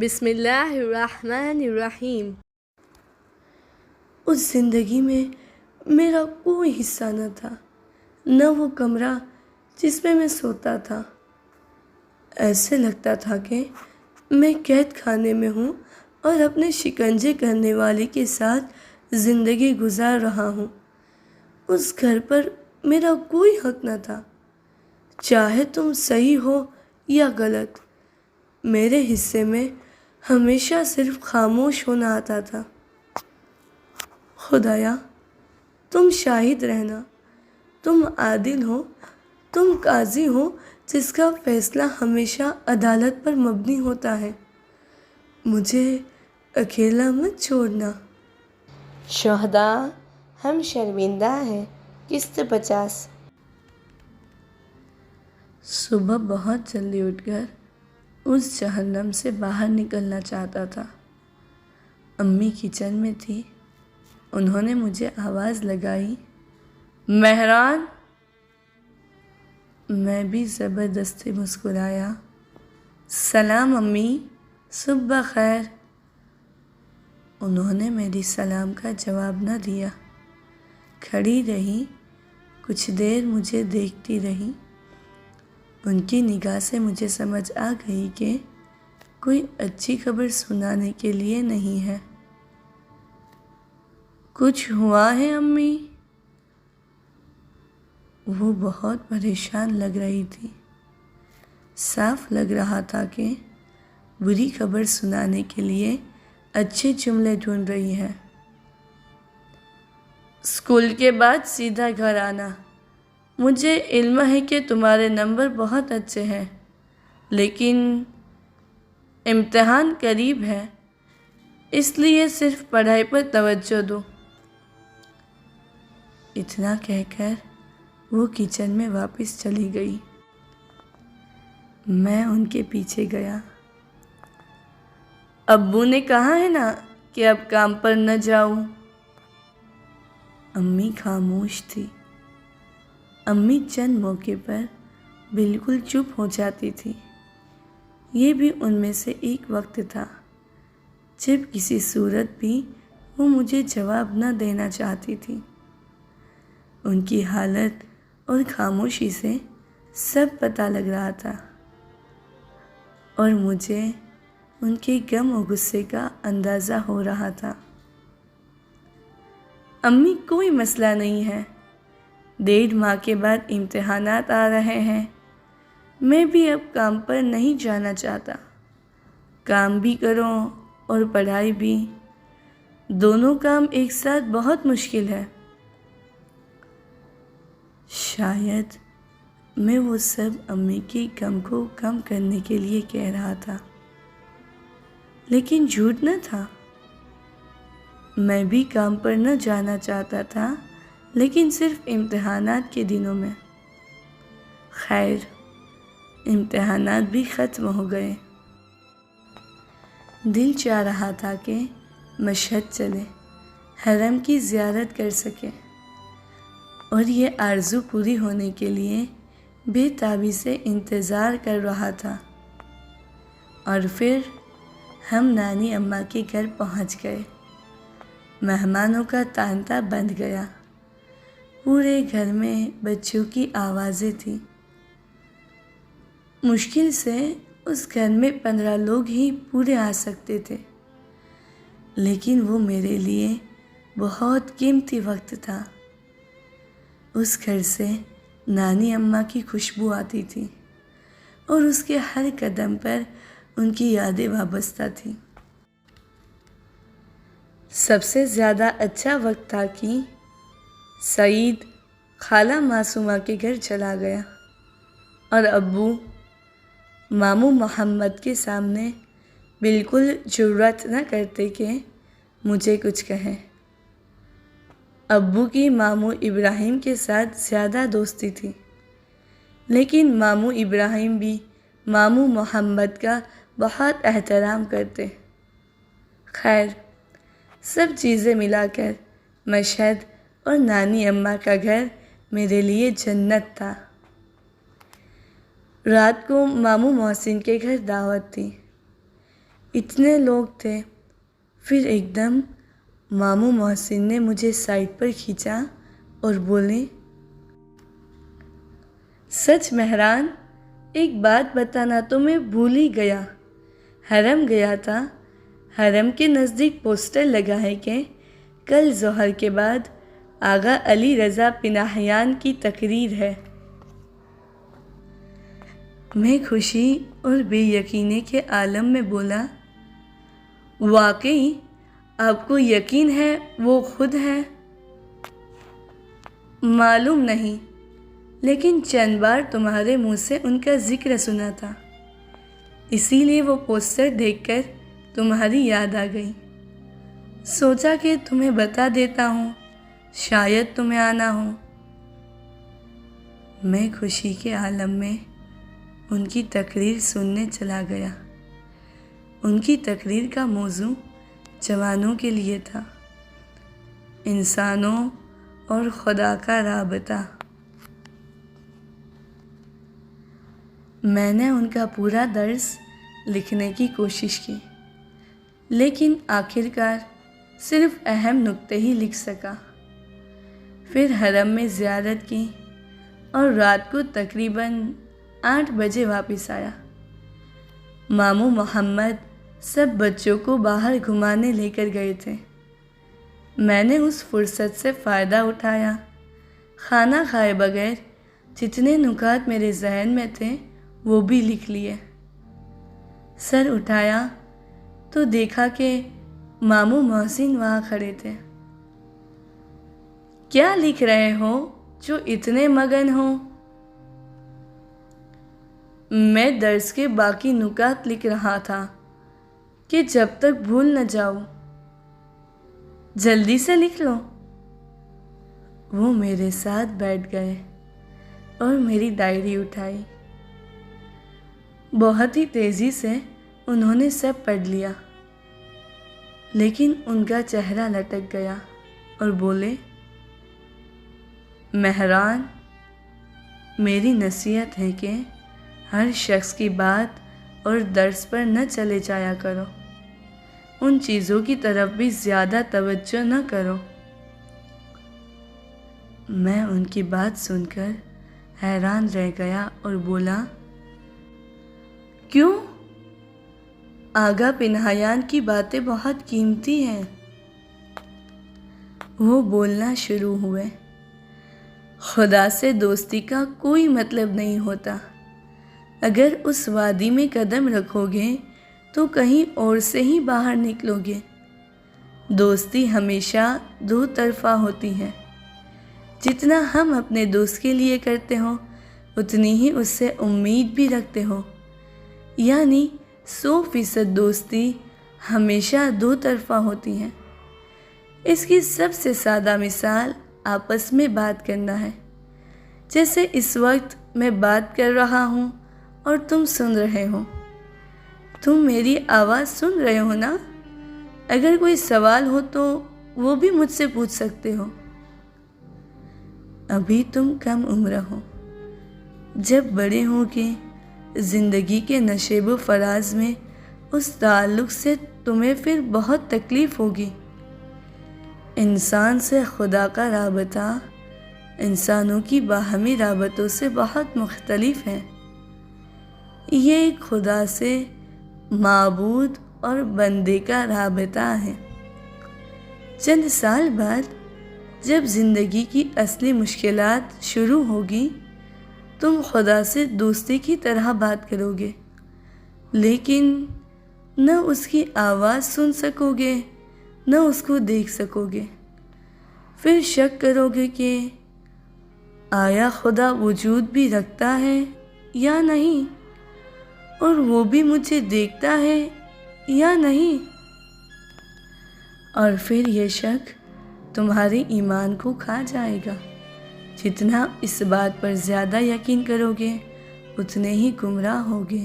بسم اللہ الرحمن الرحیم۔ اس زندگی میں میرا کوئی حصہ نہ تھا، نہ وہ کمرہ جس میں سوتا تھا۔ ایسے لگتا تھا کہ میں قید خانے میں ہوں اور اپنے شکنجے کرنے والے کے ساتھ زندگی گزار رہا ہوں۔ اس گھر پر میرا کوئی حق نہ تھا، چاہے تم صحیح ہو یا غلط۔ میرے حصے میں ہمیشہ صرف خاموش ہونا آتا تھا۔ خدایا، تم شاہد رہنا، تم عادل ہو، تم قاضی ہو جس کا فیصلہ ہمیشہ عدالت پر مبنی ہوتا ہے۔ مجھے اکیلا مت چھوڑنا۔ شہداء، ہم شرمندہ ہیں۔ قسط 50۔ صبح بہت جلدی اٹھ کر اس جہنم سے باہر نکلنا چاہتا تھا۔ امی کچن میں تھی۔ انہوں نے مجھے آواز لگائی، مہران۔ میں بھی زبردستی مسکرایا، سلام امی، صبح خیر۔ انہوں نے میری سلام کا جواب نہ دیا، کھڑی رہی، کچھ دیر مجھے دیکھتی رہی۔ ان کی نگاہ سے مجھے سمجھ آ گئی کہ کوئی اچھی خبر سنانے کے لیے نہیں ہے۔ کچھ ہوا ہے امی؟ وہ بہت پریشان لگ رہی تھی۔ صاف لگ رہا تھا کہ بری خبر سنانے کے لیے اچھے جملے ڈھونڈ رہی ہے۔ اسکول کے بعد سیدھا گھر آنا۔ مجھے علم ہے کہ تمہارے نمبر بہت اچھے ہیں، لیکن امتحان قریب ہے، اس لیے صرف پڑھائی پر توجہ دو۔ اتنا کہہ کر وہ کچن میں واپس چلی گئی۔ میں ان کے پیچھے گیا۔ ابو نے کہا ہے نا کہ اب کام پر نہ جاؤں۔ امی خاموش تھی۔ امی چند موقع پر بالکل چپ ہو جاتی تھی۔ یہ بھی ان میں سے ایک وقت تھا جب کسی صورت بھی وہ مجھے جواب نہ دینا چاہتی تھی۔ ان کی حالت اور خاموشی سے سب پتہ لگ رہا تھا، اور مجھے ان کے غم و غصے کا اندازہ ہو رہا تھا۔ امی، کوئی مسئلہ نہیں ہے، 1.5 ماہ کے بعد امتحانات آ رہے ہیں۔ میں بھی اب کام پر نہیں جانا چاہتا۔ کام بھی کرو اور پڑھائی بھی، دونوں کام ایک ساتھ بہت مشکل ہے۔ شاید میں وہ سب امی کے غم کو کم کرنے کے لیے کہہ رہا تھا، لیکن جھوٹ نہ تھا۔ میں بھی کام پر نہ جانا چاہتا تھا، لیکن صرف امتحانات کے دنوں میں۔ خیر، امتحانات بھی ختم ہو گئے۔ دل چاہ رہا تھا کہ مشہد چلے، حرم کی زیارت کر سکے، اور یہ آرزو پوری ہونے کے لیے بے تابی سے انتظار کر رہا تھا۔ اور پھر ہم نانی اماں کے گھر پہنچ گئے۔ مہمانوں کا تانتا بندھ گیا۔ پورے گھر میں بچوں کی آوازیں تھیں۔ مشکل سے اس گھر میں 15 لوگ ہی پورے آ سکتے تھے، لیکن وہ میرے لیے بہت قیمتی وقت تھا۔ اس گھر سے نانی اماں کی خوشبو آتی تھی، اور اس کے ہر قدم پر ان کی یادیں وابستہ تھیں۔ سب سے زیادہ اچھا وقت تھا کہ سعید خالہ معصومہ کے گھر چلا گیا، اور ابو ماموں محمد کے سامنے بالکل جرأت نہ کرتے کہ مجھے کچھ کہیں۔ ابو کی ماموں ابراہیم کے ساتھ زیادہ دوستی تھی، لیکن ماموں ابراہیم بھی ماموں محمد کا بہت احترام کرتے۔ خیر، سب چیزیں ملا کر مشہد اور نانی اماں کا گھر میرے لیے جنت تھا۔ رات کو ماموں محسن کے گھر دعوت تھی۔ اتنے لوگ تھے۔ پھر ایک دم ماموں محسن نے مجھے سائڈ پر کھینچا اور بولے، سچ مہران، ایک بات بتانا تو میں بھول ہی گیا۔ حرم گیا تھا، حرم کے نزدیک پوسٹر لگا ہے کہ کل ظہر کے بعد آغا علی رضا پناہیان کی تقریر ہے۔ میں خوشی اور بے یقینی کے عالم میں بولا، واقعی آپ کو یقین ہے وہ خود ہے؟ معلوم نہیں، لیکن چند بار تمہارے منہ سے ان کا ذکر سنا تھا، اسی لیے وہ پوسٹر دیکھ کر تمہاری یاد آ گئی۔ سوچا کہ تمہیں بتا دیتا ہوں، شاید تمہیں آنا ہو۔ میں خوشی کے عالم میں ان کی تقریر سننے چلا گیا۔ ان کی تقریر کا موضوع جوانوں کے لیے تھا، انسانوں اور خدا کا رابطہ۔ میں نے ان کا پورا درس لکھنے کی کوشش کی، لیکن آخرکار صرف اہم نکتے ہی لکھ سکا۔ پھر حرم میں زیارت کی اور رات کو تقریباً 8 بجے واپس آیا۔ ماموں محمد سب بچوں کو باہر گھمانے لے کر گئے تھے۔ میں نے اس فرصت سے فائدہ اٹھایا، کھانا کھائے بغیر جتنے نکات میرے ذہن میں تھے وہ بھی لکھ لیے۔ سر اٹھایا تو دیکھا کہ ماموں محسن وہاں کھڑے تھے۔ کیا لکھ رہے ہو جو اتنے مگن ہو؟ میں درس کے باقی نکات لکھ رہا تھا کہ جب تک بھول نہ جاؤ۔ جلدی سے لکھ لو۔ وہ میرے ساتھ بیٹھ گئے اور میری ڈائری اٹھائی۔ بہت ہی تیزی سے انہوں نے سب پڑھ لیا، لیکن ان کا چہرہ لٹک گیا اور بولے، مہران، میری نصیحت ہے کہ ہر شخص کی بات اور درس پر نہ چلے جایا کرو، ان چیزوں کی طرف بھی زیادہ توجہ نہ کرو۔ میں ان کی بات سن کر حیران رہ گیا اور بولا، کیوں؟ آغا پناہیان کی باتیں بہت قیمتی ہیں۔ وہ بولنا شروع ہوئے، خدا سے دوستی کا کوئی مطلب نہیں ہوتا۔ اگر اس وادی میں قدم رکھو گے تو کہیں اور سے ہی باہر نکلو گے۔ دوستی ہمیشہ دو طرفہ ہوتی ہے۔ جتنا ہم اپنے دوست کے لیے کرتے ہو اتنی ہی اس سے امید بھی رکھتے ہو، یعنی 100% دوستی ہمیشہ دو طرفہ ہوتی ہے۔ اس کی سب سے سادہ مثال آپس میں بات کرنا ہے۔ جیسے اس وقت میں بات کر رہا ہوں اور تم سن رہے ہو۔ تم میری آواز سن رہے ہو نا؟ اگر کوئی سوال ہو تو وہ بھی مجھ سے پوچھ سکتے ہو۔ ابھی تم کم عمر ہو، جب بڑے ہو کے زندگی کے نشیب و فراز میں اس تعلق سے تمہیں پھر بہت تکلیف ہوگی۔ انسان سے خدا کا رابطہ انسانوں کی باہمی رابطوں سے بہت مختلف ہے۔ یہ ایک خدا سے معبود اور بندے کا رابطہ ہے۔ چند سال بعد جب زندگی کی اصلی مشکلات شروع ہوگی، تم خدا سے دوستی کی طرح بات کرو گے، لیکن نہ اس کی آواز سن سکو گے نہ اس کو دیکھ سکو گے۔ پھر شک کرو گے کہ آیا خدا وجود بھی رکھتا ہے یا نہیں، اور وہ بھی مجھے دیکھتا ہے یا نہیں۔ اور پھر یہ شک تمہارے ایمان کو کھا جائے گا۔ جتنا اس بات پر زیادہ یقین کرو گے اتنے ہی گمراہ ہوگے۔